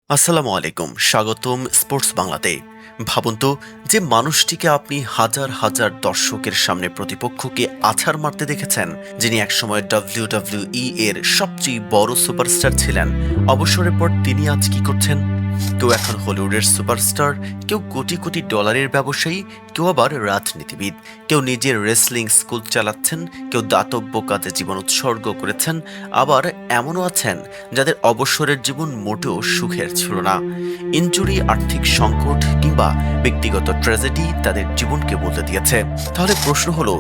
আসসালামু আলাইকুম, স্বাগতম স্পোর্টস বাংলাতে। ভাবুন তো, যে মানুষটিকে আপনি হাজার হাজার দর্শকের সামনে প্রতিপক্ষকে আছাড় মারতে দেখেছেন, যিনি একসময় WWE এর সবচেয়ে বড় সুপারস্টার ছিলেন, অবসরের পর তিনি আজ কি করছেন? কেউ এখন হলিউডের সুপারস্টার, কেউ কোটি কোটি ডলারের ব্যবসায়ী, কেউ আবার রাজনীতিবিদ, কেউ নিজের রেসলিং স্কুল চালাচ্ছেন, কেউ দাতব্য কাজে জীবন উৎসর্গ করেছেন, আবার এমনও আছেন যাদের অবসরের জীবন মোটেও সুখের ছিল না। ইনজুরি, আর্থিক সংকট কিংবা ব্যক্তিগত ট্র্যাজেডি তাদের জীবনকে বদলে দিয়েছে। তাহলে প্রশ্ন হলো,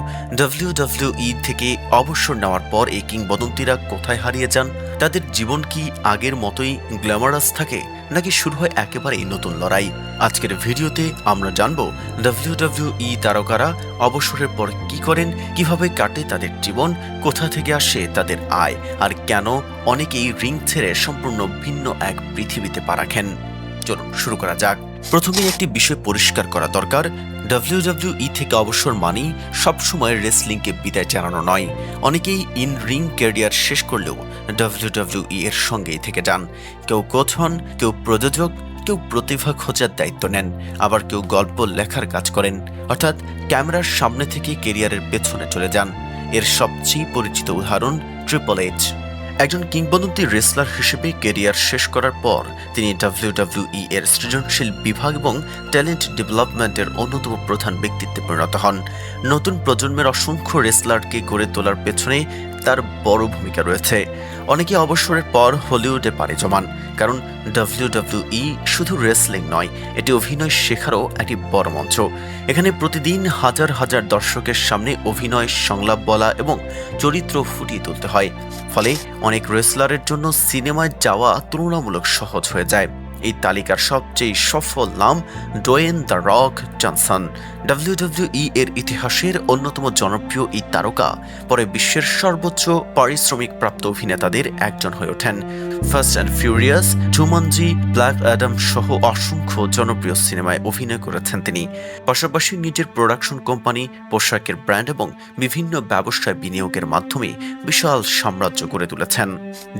WWE থেকে অবসর নেওয়ার পর এই কিংবদন্তিরা কোথায় হারিয়ে যান? তাদের জীবন কি আগের মতোই গ্ল্যামারাস থাকে, নাকি শুরু হয় একেবারেই নতুন লড়াই? আজকের ভিডিওতে আমরা জানব WWE তারকারা অবসরের পর কি করেন, কিভাবে কাটে তাদের জীবন, কোথা থেকে আসে তাদের আয়, আর কেন অনেকেই রিং ছেড়ে সম্পূর্ণ ভিন্ন এক পৃথিবীতে পা রাখেন। চলুন শুরু করা যাক। প্রথমেই একটি বিষয় পরিষ্কার করা দরকার, WWE থেকে অবসর মানেই সবসময় রেসলিংকে বিদায় জানানো নয়। অনেকেই ইন রিং ক্যারিয়ার শেষ করলেও WWE এর সঙ্গেই থেকে যান। কেউ কোচ হন, কেউ প্রযোজক, কেউ প্রতিভা খোঁজার দায়িত্ব নেন, আবার কেউ গল্প লেখার কাজ করেন, অর্থাৎ ক্যামেরার সামনে থেকে ক্যারিয়ারের পেছনে চলে যান। এর সবচেয়ে পরিচিত উদাহরণ ট্রিপল এইচ। একজন কিংবদন্তি রেসলার হিসেবে ক্যারিয়ার শেষ করার পর তিনি WWE এর সৃজনশীল বিভাগ এবং ট্যালেন্ট ডেভেলপমেন্টের অন্যতম প্রধান ব্যক্তিত্বে পরিণত হন। নতুন প্রজন্মের অসংখ্য রেসলারকে গড়ে তোলার পেছনে তার বড় ভূমিকা রয়েছে। অনেকে অবসরের পর হলিউডে পাড়ি জমান, কারণ WWE শুধু রেসলিং নয়, এটি অভিনয় শেখারও একটি বড় মঞ্চ। এখানে প্রতিদিন হাজার হাজার দর্শকের সামনে অভিনয়, সংলাপ বলা এবং চরিত্র ফুটিয়ে তুলতে হয়। ফলে অনেক রেসলারের জন্য সিনেমায় যাওয়া তুলনামূলক সহজ হয়ে যায়। এই তালিকার সবচেয়ে সফল নাম Dwayne the rock Johnson. WWE এর ইতিহাসের অন্যতম জনপ্রিয় এই তারকা পরে বিশ্বের সর্বোচ্চ পারিশ্রমিক প্রাপ্ত অভিনেতাদের একজন হয়ে ওঠেন। Fast and furious, Jumanji, black Adam সহ অসংখ্য জনপ্রিয় সিনেমায় অভিনয় করেছেন তিনি। পাশাপাশি নিজের প্রোডাকশন কোম্পানি, পোশাকের ব্র্যান্ড এবং বিভিন্ন ব্যবসায় বিনিয়োগের মাধ্যমে বিশাল সাম্রাজ্য গড়ে তুলেছেন।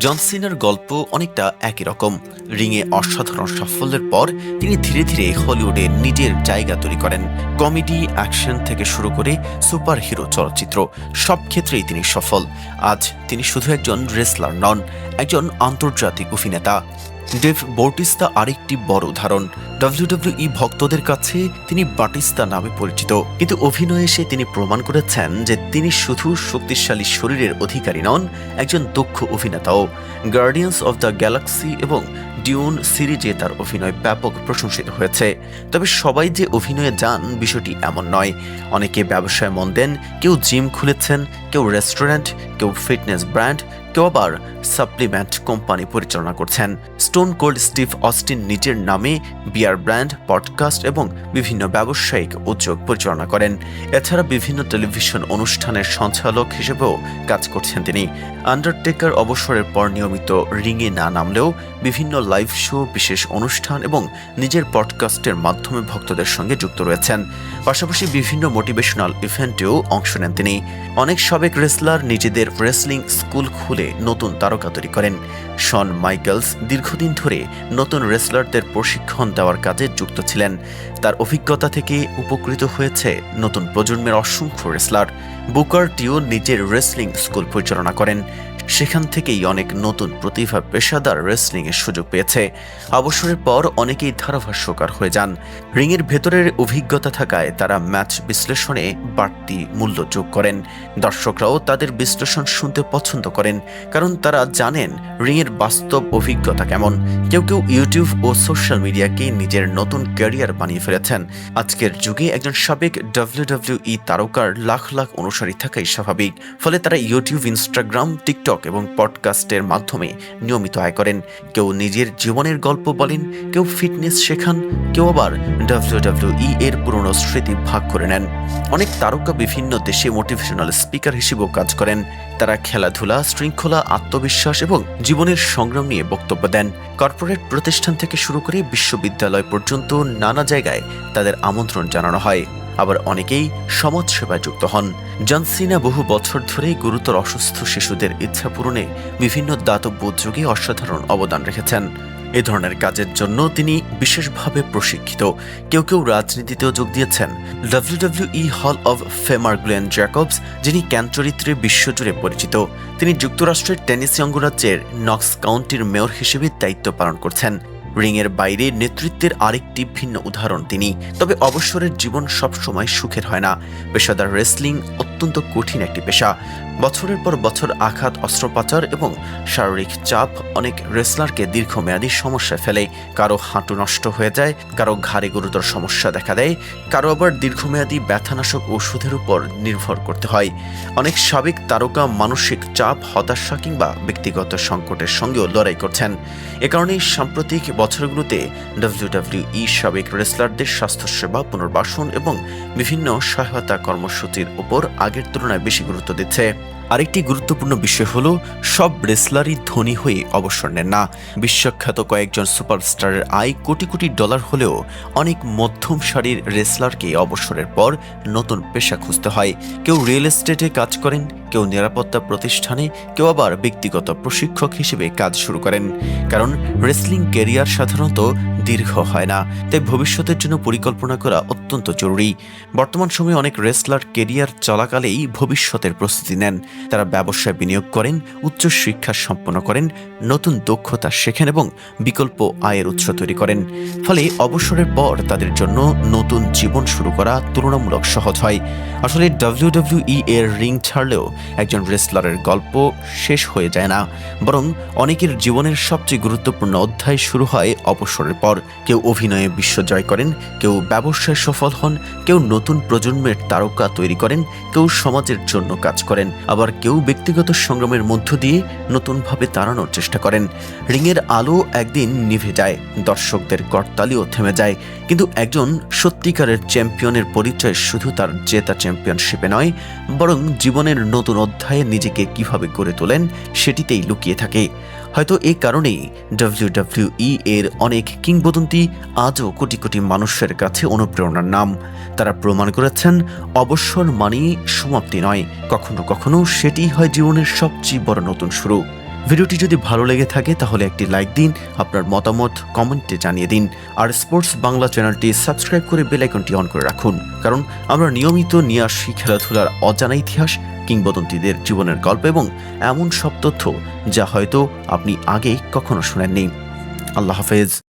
জন সিনার গল্প অনেকটা একই রকম। রিংয়ে অসাধারণ সাফল্যের পর তিনি ধীরে ধীরে হলিউডে নিজের জায়গা তৈরি করেন। কমেডি, অ্যাকশন থেকে শুরু করে সুপার হিরো চলচ্চিত্র, সব ক্ষেত্রেই তিনি সফল। আজ তিনি শুধু একজন রেসলার নন, একজন আন্তর্জাতিক অভিনেতা। ডেভ বটিস্তা আরেকটি বড় উদাহরণ। WWE ভক্তদের কাছে তিনি বাটিস্তা নামে পরিচিত, কিন্তু অভিনয়ে এসে তিনি প্রমাণ করেছেন যে তিনি শুধু শক্তিশালী শরীরের অধিকারী নন, একজন দক্ষ অভিনেতাও। গার্ডিয়ান্স অফ দ্য গ্যালাক্সি এবং ডিউন সিরিজে তার অভিনয় ব্যাপক প্রশংসিত হয়েছে। তবে সবাই যে অভিনয়ে যান বিষয়টি এমন নয়। অনেকে ব্যবসায় মন দেন, কেউ জিম খুলেছেন, কেউ রেস্টুরেন্ট, কেউ ফিটনেস ব্র্যান্ড, কেউ আবার সাপ্লিমেন্ট কোম্পানি পরিচালনা করছেন। স্টোন কোল্ড স্টিভ অস্টিন নিজের নামে বিয়ার ব্র্যান্ড, পডকাস্ট এবং বিভিন্ন ব্যবসায়িক উদ্যোগ পরিচালনা করেন। এছাড়া বিভিন্ন টেলিভিশন অনুষ্ঠানের সঞ্চালক হিসেবেও কাজ করছেন তিনি। আন্ডারটেকার অবসরের পর নিয়মিত রিংয়ে না নামলেও বিভিন্ন লাইভ শো, বিশেষ অনুষ্ঠান এবং নিজের পডকাস্টের মাধ্যমে ভক্তদের সঙ্গে যুক্ত রয়েছেন। পাশাপাশি বিভিন্ন মোটিভেশনাল ইভেন্টেও অংশ নেন তিনি। অনেক সাবেক রেসলার নিজেদের রেসলিং স্কুল খুলে নতুন তারকা তৈরি করেন। শন মাইকেলস দীর্ঘদিন ধরে নতুন রেসলারদের প্রশিক্ষণ দেওয়ার কাজে যুক্ত ছিলেন। তার অভিজ্ঞতা থেকে উপকৃত হয়েছে নতুন প্রজন্মের অসংখ্য রেসলার। বুকার টিও নিজের রেসলিং স্কুল পরিচালনা করেন। সেখান থেকেই অনেক নতুন প্রতিভা পেশাদার রেসলিংয়ের সুযোগ পেয়েছে। অবসরের পর অনেকেই ধারাভাষ্যকার হয়ে যান। রিংয়ের ভেতরের অভিজ্ঞতা থাকায় তারা ম্যাচ বিশ্লেষণে বাড়তি মূল্য যোগ করেন। দর্শকরাও তাদের বিশ্লেষণ শুনতে পছন্দ করেন, কারণ তারা জানেন রিংয়ের বাস্তব অভিজ্ঞতা কেমন। কেউ কেউ ইউটিউব ও সোশ্যাল মিডিয়াকে নিজের নতুন ক্যারিয়ার বানিয়ে ফেলেছেন। আজকের যুগে একজন সাবেক WWE তারকার লাখ লাখ অনুসারী থাকাই স্বাভাবিক। ফলে তারা ইউটিউব, ইনস্টাগ্রাম, টিকটক এবং পডকাস্টের মাধ্যমে নিয়মিত আয় করেন। কেউ নিজের জীবনের গল্প বলেন, কেউ ফিটনেস শেখান, কেউ আবার WWE এর পুরনো স্মৃতি ভাগ করে নেন। অনেক তারকা বিভিন্ন দেশে মোটিভেশনাল স্পিকার হিসেবেও কাজ করেন। তারা খেলাধুলা, শৃঙ্খলা, আত্মবিশ্বাস এবং জীবনের সংগ্রাম নিয়ে বক্তব্য দেন। কর্পোরেট প্রতিষ্ঠান থেকে শুরু করে বিশ্ববিদ্যালয় পর্যন্ত নানা জায়গায় তাদের আমন্ত্রণ জানানো হয়। আবার অনেকেই সমাজসেবায় যুক্ত হন। জন সিনা বহু বছর ধরে গুরুতর অসুস্থ শিশুদের ইচ্ছা পূরণে বিভিন্ন দাতব্য উদ্যোগে অসাধারণ অবদান রেখেছেন। এ ধরনের কাজের জন্য তিনি বিশেষভাবে প্রশিক্ষিত। কেউ কেউ রাজনীতিতেও যোগ দিয়েছেন। WWE হল অব ফেমার গ্লেন জ্যাকবস, যিনি ক্যান চরিত্রে বিশ্বজুড়ে পরিচিত, তিনি যুক্তরাষ্ট্রের টেনেসি অঙ্গরাজ্যের নক্স কাউন্টির মেয়র হিসেবে দায়িত্ব পালন করছেন। রিংয়ের বাইরে নেতৃত্বের আরেকটি ভিন্ন উদাহরণ তিনি। তবে অবসরের জীবন সবসময় সুখের হয় না। পেশাদার রেসলিং অত্যন্ত কঠিন একটি পেশা। বছরের পর বছর আঘাত, অস্ত্রোপচার এবং শারীরিক চাপ অনেক রেসলারকে দীর্ঘমেয়াদী সমস্যায় ফেলে। কারো হাঁটু নষ্ট হয়ে যায়, কারো ঘাড়ে গুরুতর সমস্যা দেখা দেয়, কারো আবার দীর্ঘমেয়াদী ব্যথানাশক ওষুধের উপর নির্ভর করতে হয়। অনেক সাবেক তারকা মানসিক চাপ, হতাশা কিংবা ব্যক্তিগত সংকটের সঙ্গেও লড়াই করছেন। এ কারণেই সাম্প্রতিক বছরগুলোতে WWE সাবেক রেসলারদের স্বাস্থ্যসেবা, পুনর্বাসন এবং বিভিন্ন সহায়তা কর্মসূচির উপর আগের তুলনায় বেশি গুরুত্ব দিচ্ছে। আরেকটি গুরুত্বপূর্ণ বিষয় হলো, সব রেসলারই ধনী হয়ে অবসর নেন না। বিশ্বখ্যাত কয়েকজন সুপারস্টারের আয় কোটি কোটি ডলার হলেও অনেক মধ্যম সারির রেসলারকে অবসরের পর নতুন পেশা খুঁজতে হয়। কেউ রিয়েল এস্টেটে কাজ করেন, কেউ নিরাপত্তা প্রতিষ্ঠানে, কেউ আবার ব্যক্তিগত প্রশিক্ষক হিসেবে কাজ শুরু করেন। কারণ রেসলিং ক্যারিয়ার সাধারণত দীর্ঘ হয় না, তাই ভবিষ্যতের জন্য পরিকল্পনা করা অত্যন্ত জরুরি। বর্তমান সময়ে অনেক রেসলার ক্যারিয়ার চলাকালেই ভবিষ্যতের প্রস্তুতি নেন। তারা ব্যবসায় বিনিয়োগ করেন, উচ্চ শিক্ষা সম্পন্ন করেন, নতুন দক্ষতা শেখেন এবং বিকল্প আয়ের উৎস তৈরি করেন। ফলে অবসরের পর তাদের জন্য নতুন জীবন শুরু করা তুলনামূলক সহজ হয়। আসলে WWE এর রিং ছাড়লেও একজন রেসলারের গল্প শেষ হয়ে যায় না, বরং অনেকের জীবনের সবচেয়ে গুরুত্বপূর্ণ অধ্যায় শুরু হয় অবসরের পর। কেউ অভিনয়ে বিশ্ব জয় করেন, কেউ ব্যবসায় সফল হন, কেউ নতুন প্রজন্মের তারকা তৈরি করেন, কেউ সমাজের জন্য কাজ করেন, আবার কেউ ব্যক্তিগত সংগ্রামের মধ্য দিয়ে নতুনভাবে দাঁড়ানোর চেষ্টা করেন। রিংয়ের আলো একদিন নিভে যায়, দর্শকদের করতালিও থেমে যায়, কিন্তু একজন সত্যিকারের চ্যাম্পিয়নের পরিচয় শুধু তার জেতা চ্যাম্পিয়নশিপে নয়, বরং জীবনের নতুন অধ্যায়ে নিজেকে কিভাবে গড়ে তোলেন সেটিতেই লুকিয়ে থাকে। হয়তো এই কারণেই WWE এর অনেক কিংবদন্তি আজও কোটি কোটি মানুষের কাছে অনুপ্রেরণার নাম। তারা প্রমাণ করেছেন, অবসর মানেই সমাপ্তি নয়, কখনো কখনো সেটিই হয় জীবনের সবচেয়ে বড় নতুন শুরু। ভিডিওটি যদি ভালো লেগে থাকে তাহলে একটি লাইক দিন, আপনার মতামত কমেন্টে জানিয়ে দিন, আর স্পোর্টস বাংলা চ্যানেলটি সাবস্ক্রাইব করে বেল আইকনটি অন করে রাখুন, কারণ আমরা নিয়মিত নিয়ে আসি খেলাধুলার অজানা ইতিহাস, কিংবদন্তিদের জীবনের গল্প এবং এমন সব তথ্য যা হয়তো আপনি আগে কখনো শুনেননি। আল্লাহ হাফেজ।